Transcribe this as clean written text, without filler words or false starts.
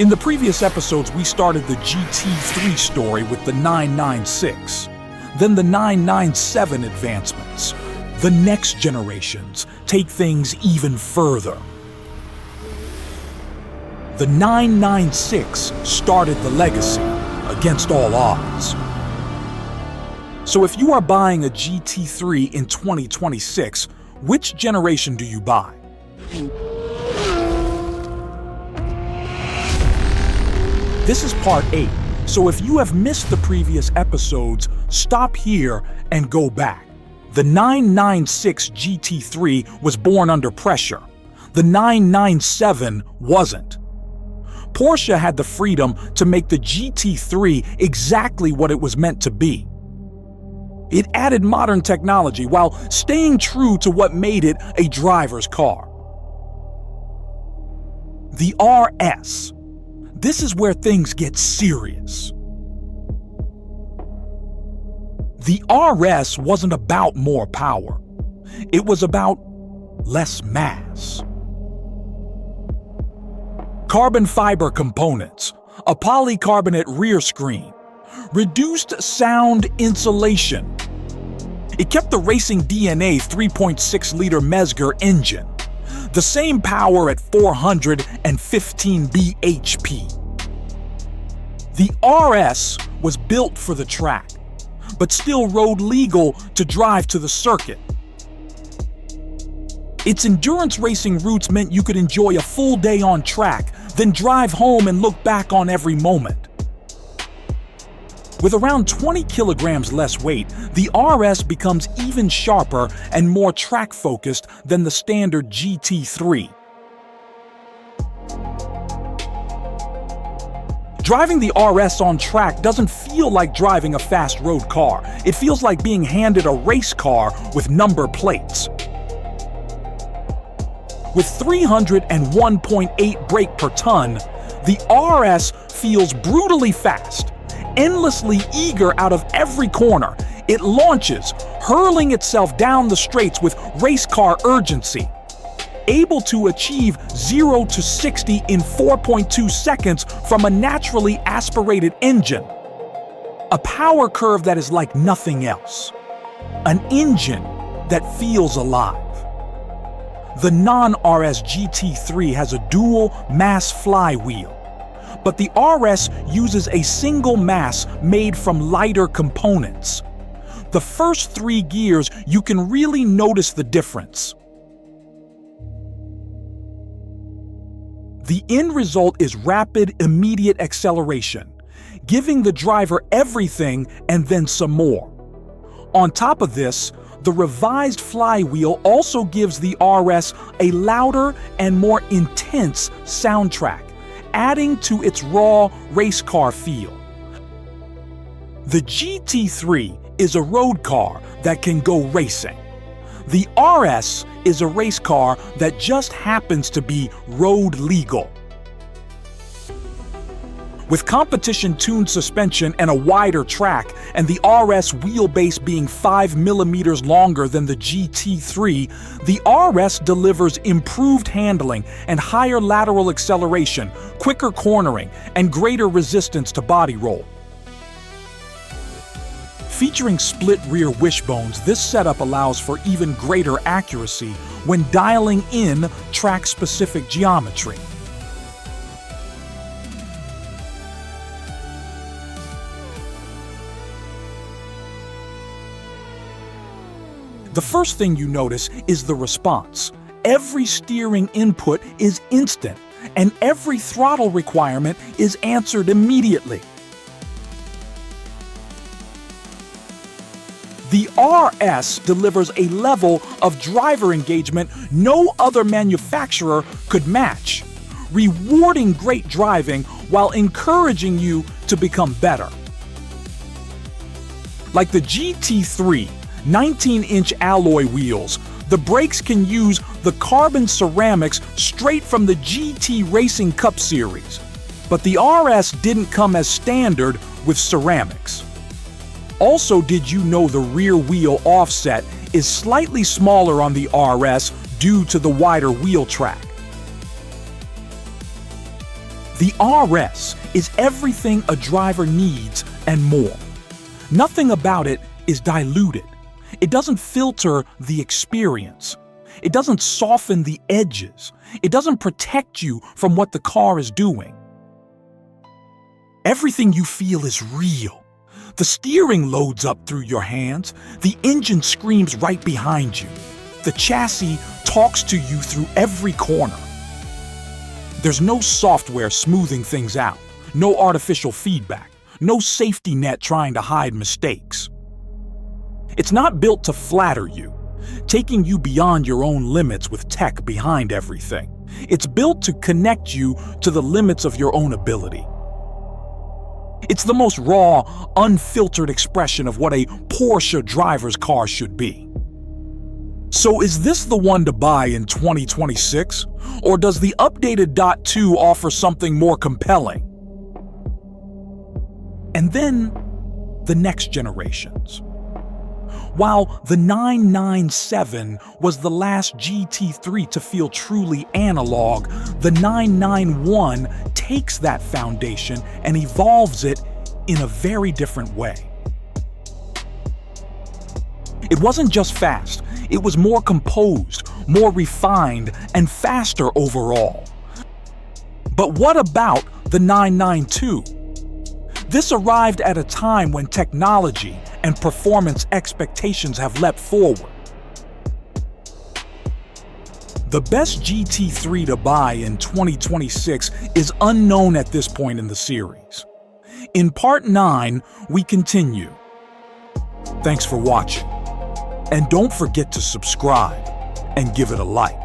In the previous episodes, we started the GT3 story with the 996, then the 997 advancements. The next generations take things even further. The 996 started the legacy against all odds. So if you are buying a GT3 in 2026, which generation do you buy? This is part 8, so if you have missed the previous episodes, stop here and go back. The 996 GT3 was born under pressure. The 997 wasn't. Porsche had the freedom to make the GT3 exactly what it was meant to be. It added modern technology while staying true to what made it a driver's car. The RS. This is where things get serious. The RS wasn't about more power. It was about less mass. Carbon fiber components, a polycarbonate rear screen, reduced sound insulation. It kept the racing DNA 3.6-liter Mezger engine, the same power at 415 bhp. The RS was built for the track, but still road legal to drive to the circuit. Its endurance racing roots meant you could enjoy a full day on track, then drive home and look back on every moment. With around 20 kilograms less weight, the RS becomes even sharper and more track-focused than the standard GT3. Driving the RS on track doesn't feel like driving a fast road car. It feels like being handed a race car with number plates. With 301.8 brake per ton, the RS feels brutally fast, endlessly eager out of every corner. It launches, hurling itself down the straights with race car urgency, able to achieve 0 to 60 in 4.2 seconds from a naturally aspirated engine. A power curve that is like nothing else. An engine that feels alive. The non-RS GT3 has a dual mass flywheel, but the RS uses a single mass made from lighter components. The first 3 gears, you can really notice the difference. The end result is rapid, immediate acceleration, giving the driver everything and then some more. On top of this, the revised flywheel also gives the RS a louder and more intense soundtrack, adding to its raw race car feel. The GT3 is a road car that can go racing. The RS is a race car that just happens to be road legal. With competition-tuned suspension and a wider track, and the RS wheelbase being 5 millimeters longer than the GT3, the RS delivers improved handling and higher lateral acceleration, quicker cornering, and greater resistance to body roll. Featuring split rear wishbones, this setup allows for even greater accuracy when dialing in track-specific geometry. The first thing you notice is the response. Every steering input is instant, and every throttle requirement is answered immediately. The RS delivers a level of driver engagement no other manufacturer could match, rewarding great driving while encouraging you to become better. Like the GT3, 19-inch alloy wheels, the brakes can use the carbon ceramics straight from the GT Racing Cup Series. But the RS didn't come as standard with ceramics. Also, did you know the rear wheel offset is slightly smaller on the RS due to the wider wheel track? The RS is everything a driver needs and more. Nothing about it is diluted. It doesn't filter the experience. It doesn't soften the edges. It doesn't protect you from what the car is doing. Everything you feel is real. The steering loads up through your hands. The engine screams right behind you. The chassis talks to you through every corner. There's no software smoothing things out, no artificial feedback, no safety net trying to hide mistakes. It's not built to flatter you, taking you beyond your own limits with tech behind everything. It's built to connect you to the limits of your own ability. It's the most raw, unfiltered expression of what a Porsche driver's car should be. So is this the one to buy in 2026? Or does the updated Dot 2 offer something more compelling? And then, the next generations. While the 997 was the last GT3 to feel truly analog, the 991 takes that foundation and evolves it in a very different way. It wasn't just fast, it was more composed, more refined, and faster overall. But what about the 992? This arrived at a time when technology and performance expectations have leapt forward. The best GT3 to buy in 2026 is unknown at this point in the series. In Part 9, we continue. Thanks for watching. And don't forget to subscribe and give it a like.